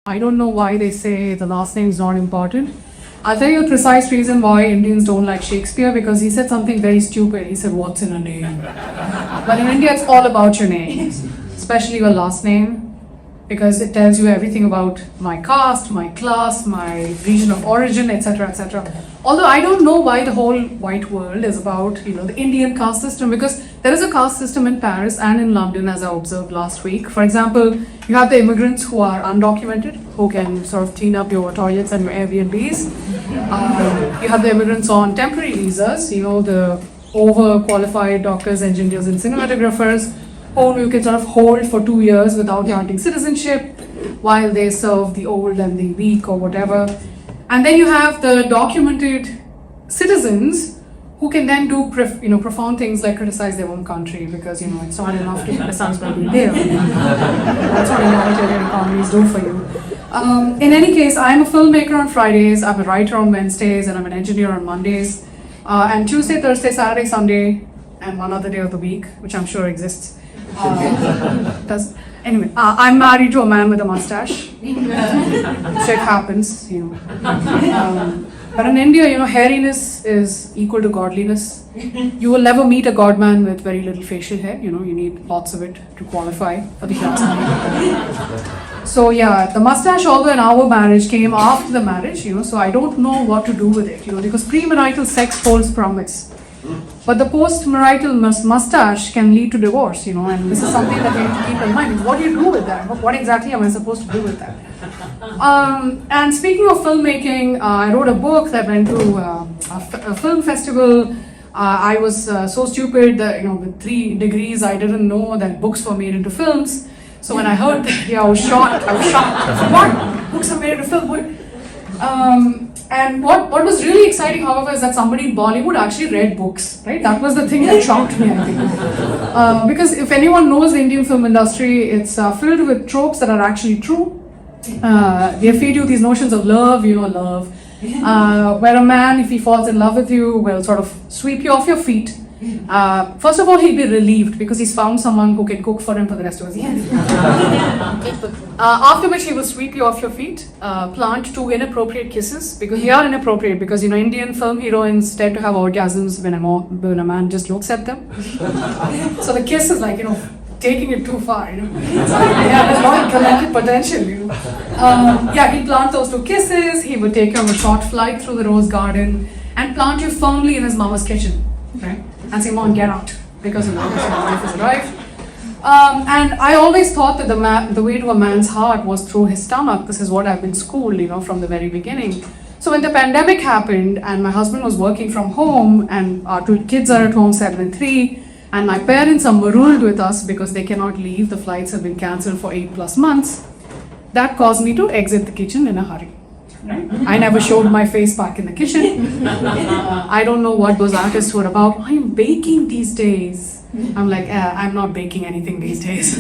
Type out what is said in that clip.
I don't know why they say the last name is not important. I'll tell you the precise reason why Indians don't like Shakespeare, because he said something very stupid. He said, "What's in a name?" But in India, it's all about your name, especially your last name, because it tells you everything about my caste, my class, my region of origin, etc., etc. Although I don't know why the whole white world is about, the Indian caste system, because there is a caste system in Paris and in London, as I observed last week. For example, you have the immigrants who are undocumented, who can sort of clean up your toilets and your Airbnbs. You have the immigrants on temporary visas, the overqualified doctors, engineers, and cinematographers, whom you can sort of hold for 2 years without granting citizenship while they serve the old and the weak or whatever. And then you have the documented citizens who can then do profound things like criticize their own country, because it's not enough to criticize what you do. That's what egalitarian economies do for you. In any case, I'm a filmmaker on Fridays, I'm a writer on Wednesdays, and I'm an engineer on Mondays. And Tuesday, Thursday, Saturday, Sunday, and one other day of the week, which I'm sure exists. Anyway, I'm married to a man with a mustache. Shit happens, But in India, hairiness is equal to godliness. You will never meet a godman with very little facial hair. You need lots of it to qualify for the class. So yeah, the mustache, although in our marriage, came after the marriage. So I don't know what to do with it. Because premarital sex holds promise. But the post-marital mustache can lead to divorce, and this is something that we need to keep in mind. What do you do with that? What exactly am I supposed to do with that? And speaking of filmmaking, I wrote a book that went to a film festival. I was so stupid that, with 3 degrees, I didn't know that books were made into films. So when I heard that, I was shocked. I said, what? Books are made into film? What? And what was really exciting, however, is that somebody in Bollywood actually read books, right? That was the thing that shocked me, I think. Because if anyone knows the Indian film industry, it's filled with tropes that are actually true. They feed you these notions of love, love. Where a man, if he falls in love with you, will sort of sweep you off your feet. First of all, he'll be relieved because he's found someone who can cook for him for the rest of his life. After which he will sweep you off your feet, plant 2 inappropriate kisses, because they are inappropriate, because Indian film heroines tend to have orgasms when a man just looks at them. So the kiss is like, taking it too far, So, yeah, there's a lot of collective potential, he'd plant those 2 kisses, he would take you on a short flight through the rose garden and plant you firmly in his mama's kitchen, right? And say, "Mom, get out," because your wife has arrived. And I always thought that the way to a man's heart was through his stomach. This is what I've been schooled, from the very beginning. So when the pandemic happened and my husband was working from home and our 2 kids are at home, 7 and 3, and my parents are marooned with us because they cannot leave, the flights have been cancelled for 8+ months, that caused me to exit the kitchen in a hurry. Right? I never showed my face back in the kitchen. I don't know what those artists were about. I'm baking these days. I'm like, I'm not baking anything these days.